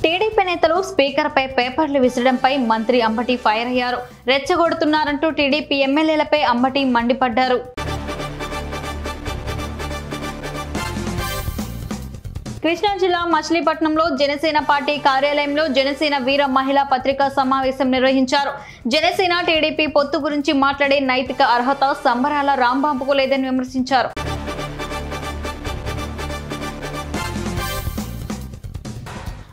TDP నేతలు స్పీకర్పై పేపర్లు విసరడంపై మంత్రి అంబటి ఫైర్ అయ్యారు. రెచ్చగొడుతున్నారంటూ టీడీపీ ఎమ్మెల్యేలపై అంబటి మండిపడ్డారు. కృష్ణా జిల్లా మచిలీపట్నంలో జనసేన పార్టీ కార్యాలయంలో జనసేన వీర మహిళా పత్రికా సమావేశం నిర్వహించారు. జనసేన టీడీపీ పొత్తు గురించి మాట్లాడే నైతిక అర్హత సంబరాల రాంబాబుకు లేదని విమర్శించారు.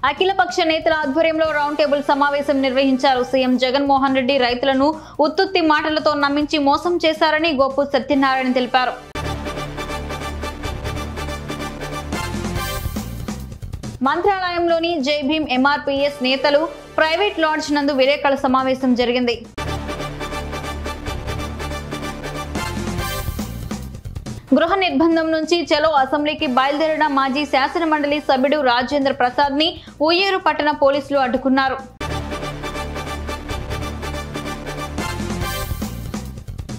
అఖిలపక్ష నేతల ఆధ్వర్యంలో రౌండ్ టేబుల్ సమావేశం నిర్వహించారు. సీఎం జగన్మోహన్ రెడ్డి రైతులను ఉత్తుత్తి మాటలతో నమ్మించి మోసం చేశారని గోపు సత్యనారాయణ తెలిపారు. మంత్రాలయంలోని జై భీమ్ ఎంఆర్పీఎస్ నేతలు ప్రైవేట్ లాడ్జ్ నందు విలేకరుల సమావేశం జరిగింది. గృహ నిర్బంధం నుంచి చలో అసెంబ్లీకి బయలుదేరిన మాజీ శాసన మండలి సభ్యుడు రాజేంద్ర ప్రసాద్ ని ఉయ్యూరు పట్టణ పోలీసులు అడ్డుకున్నారు.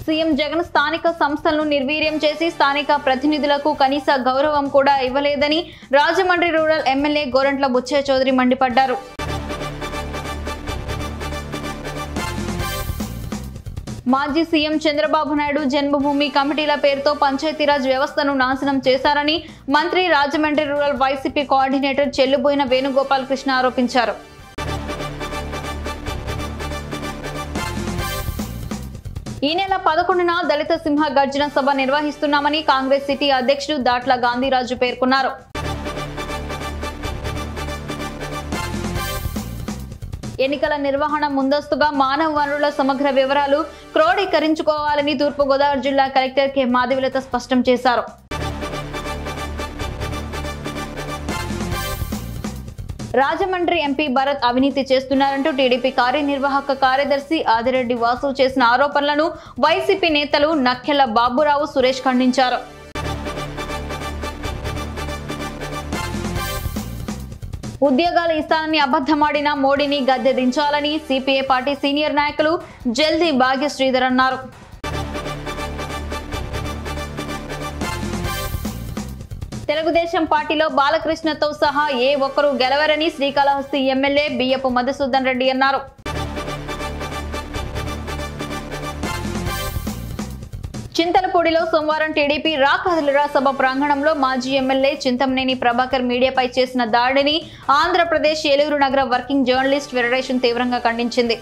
సీఎం జగన్ స్థానిక సంస్థలను నిర్వీర్యం చేసి స్థానిక ప్రతినిధులకు కనీస గౌరవం కూడా ఇవ్వలేదని రాజమండ్రి రూరల్ ఎమ్మెల్యే గోరంట్ల బుచ్చయ్య చౌదరి మండిపడ్డారు. మాజీ సీఎం చంద్రబాబు నాయుడు జన్మభూమి కమిటీల పేరుతో పంచాయతీరాజ్ వ్యవస్థను నాశనం చేశారని మంత్రి Rajahmundry rural YCP coordinator Chelluboina Venugopal Krishna ఆరోపించారు. ఈ నెల 11న దళిత సింహ గర్జన సభ నిర్వహిస్తున్నామని కాంగ్రెస్ సిటీ అధ్యక్షుడు దాట్ల గాంధీరాజు పేర్కొన్నారు. ఎన్నికల నిర్వహణ ముందస్తుగా మానవ వనరుల సమగ్ర వివరాలు క్రోడీకరించుకోవాలని తూర్పుగోదావరి జిల్లా కలెక్టర్ కె మాధవిలత స్పష్టం చేశారు. రాజమండ్రి ఎంపీ భరత్ అవినీతి చేస్తున్నారంటూ టీడీపీ కార్యనిర్వాహక కార్యదర్శి ఆదిరెడ్డి వాసు చేసిన ఆరోపణలను వైసీపీ నేతలు నక్కెల బాబురావు సురేష్ ఖండించారు. ఉద్యోగాలు ఇస్తానని అబద్ధమాడిన మోడీని గద్దె దించాలని సిపిఐ పార్టీ సీనియర్ నాయకులు జల్దీ భాగ్యశ్రీధర్ అన్నారు. తెలుగుదేశం పార్టీలో బాలకృష్ణతో సహా ఏ ఒక్కరూ గెలవరని శ్రీకాళహస్తి ఎమ్మెల్యే బియ్యపు మధుసూదన్ రెడ్డి అన్నారు. చింతలపూడిలో సోమవారం టీడీపీ రా కదలిరా సభ ప్రాంగణంలో మాజీ ఎమ్మెల్యే చింతమనేని ప్రభాకర్ మీడియాపై చేసిన దాడిని ఆంధ్రప్రదేశ్ ఏలూరు నగర వర్కింగ్ జర్నలిస్ట్ ఫెడరేషన్ తీవ్రంగా ఖండించింది.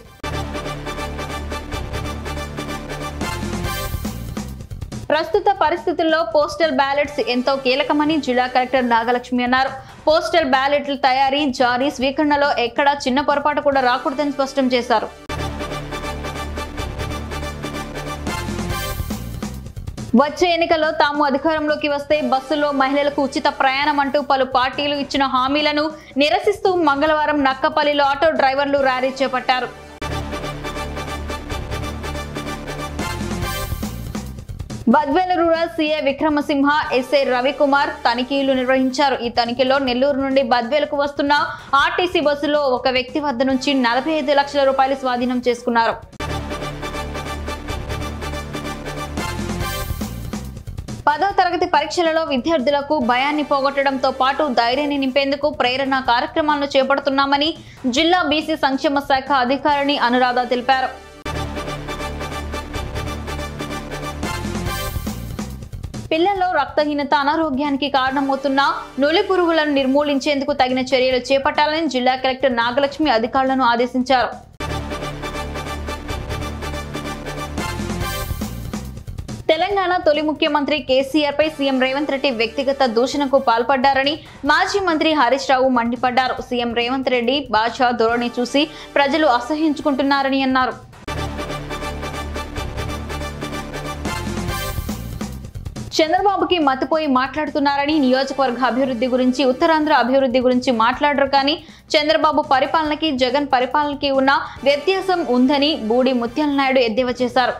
ప్రస్తుత పరిస్థితుల్లో పోస్టల్ బ్యాలెట్స్ ఎంతో కీలకమని జిల్లా కలెక్టర్ నాగలక్ష్మి అన్నారు. పోస్టల్ బ్యాలెట్ల తయారీ, జారీ, స్వీకరణలో ఎక్కడా చిన్న పొరపాటు కూడా రాకూడదని స్పష్టం చేశారు. వచ్చే ఎన్నికల్లో తాము అధికారంలోకి వస్తే బస్సుల్లో మహిళలకు ఉచిత ప్రయాణం అంటూ పలు పార్టీలు ఇచ్చిన హామీలను నిరసిస్తూ మంగళవారం నక్కపల్లిలో ఆటో డ్రైవర్లు ర్యాలీ చేపట్టారు. Badvel rural CA Vikramasimha, SI Ravikumar తనిఖీలు నిర్వహించారు. ఈ తనిఖీలో నెల్లూరు నుండి బద్వేలకు వస్తున్న ఆర్టీసీ బస్సులో ఒక వ్యక్తి వద్ద నుంచి 45 లక్షల రూపాయలు స్వాధీనం చేసుకున్నారు. 10వ తరగతి పరీక్షలలో విద్యార్థులకు భయాన్ని పోగొట్టడంతో పాటు ధైర్యాన్ని నింపేందుకు ప్రేరణ కార్యక్రమాలను చేపడుతున్నామని జిల్లా బీసీ సంక్షేమ శాఖ అధికారిని అనురాధ తెలిపారు. పిల్లల్లో రక్తహీనత అనారోగ్యానికి కారణమవుతున్న నులి పురుగులను నిర్మూలించేందుకు తగిన చర్యలు చేపట్టాలని జిల్లా కలెక్టర్ నాగలక్ష్మి అధికారులను ఆదేశించారు. తెలంగాణ తొలి ముఖ్యమంత్రి కేసీఆర్ పై సీఎం రేవంత్ రెడ్డి వ్యక్తిగత దూషణకు పాల్పడ్డారని మాజీ మంత్రి హరీష్ రావు మండిపడ్డారు. సీఎం రేవంత్ రెడ్డి భాష ధోరణి చూసి ప్రజలు అసహ్యించుకుంటున్నారని అన్నారు. చంద్రబాబుకి మతిపోయి మాట్లాడుతున్నారని, నియోజకవర్గ అభివృద్ధి గురించి, ఉత్తరాంధ్ర అభివృద్ధి గురించి మాట్లాడరు కానీ చంద్రబాబు పరిపాలనకి జగన్ పరిపాలనకి ఉన్న వ్యత్యాసం ఉందని బూడి ముత్యాల నాయుడు ఎద్దేవా చేశారు.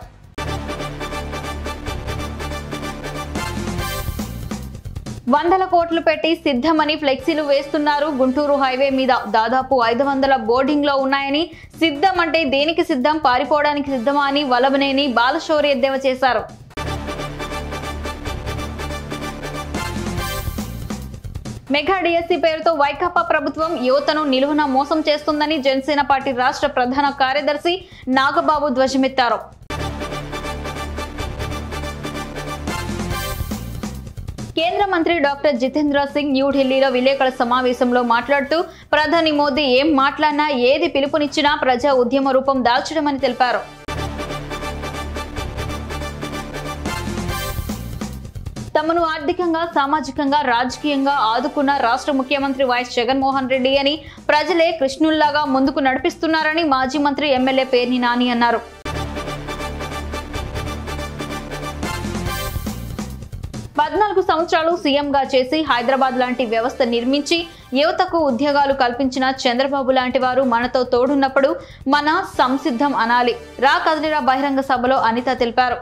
వందల కోట్లు పెట్టి సిద్ధమని ఫ్లెక్సీలు వేస్తున్నారు. గుంటూరు హైవే మీద దాదాపు 500 బోర్డింగ్ లో ఉన్నాయని, సిద్ధం అంటే దేనికి సిద్ధం, పారిపోవడానికి సిద్ధమా అని వల్లభనేని బాలశౌరి ఎద్దేవా చేశారు. మెగా డిఎస్సి పేరుతో వైకాపా ప్రభుత్వం యువతను నిలువున మోసం చేస్తుందని జనసేన పార్టీ రాష్ట్ర ప్రధాన కార్యదర్శి నాగబాబు ధ్వజమెత్తారు. కేంద్ర మంత్రి డాక్టర్ జితేంద్ర సింగ్ న్యూఢిల్లీలో విలేకరుల సమావేశంలో మాట్లాడుతూ ప్రధాని మోదీ ఏం మాట్లాడినా ఏది పిలుపునిచ్చినా ప్రజా ఉద్యమ రూపం దాల్చడమని తెలిపారు. తమను ఆర్థికంగా, సామాజికంగా, రాజకీయంగా ఆదుకున్న రాష్ట్ర ముఖ్యమంత్రి వైఎస్ జగన్మోహన్ రెడ్డి అని, ప్రజలే కృష్ణుల్లాగా ముందుకు నడిపిస్తున్నారని మాజీ మంత్రి ఎమ్మెల్యే పేర్ని నాని అన్నారు. పద్నాలుగు సంవత్సరాలు సీఎంగా చేసి హైదరాబాద్ లాంటి వ్యవస్థ నిర్మించి యువతకు ఉద్యోగాలు కల్పించిన చంద్రబాబు లాంటి వారు మనతో తోడున్నప్పుడు మన సంసిద్ధం అనాలి. రా కదిలిరా బహిరంగ సభలో అనిత తెలిపారు.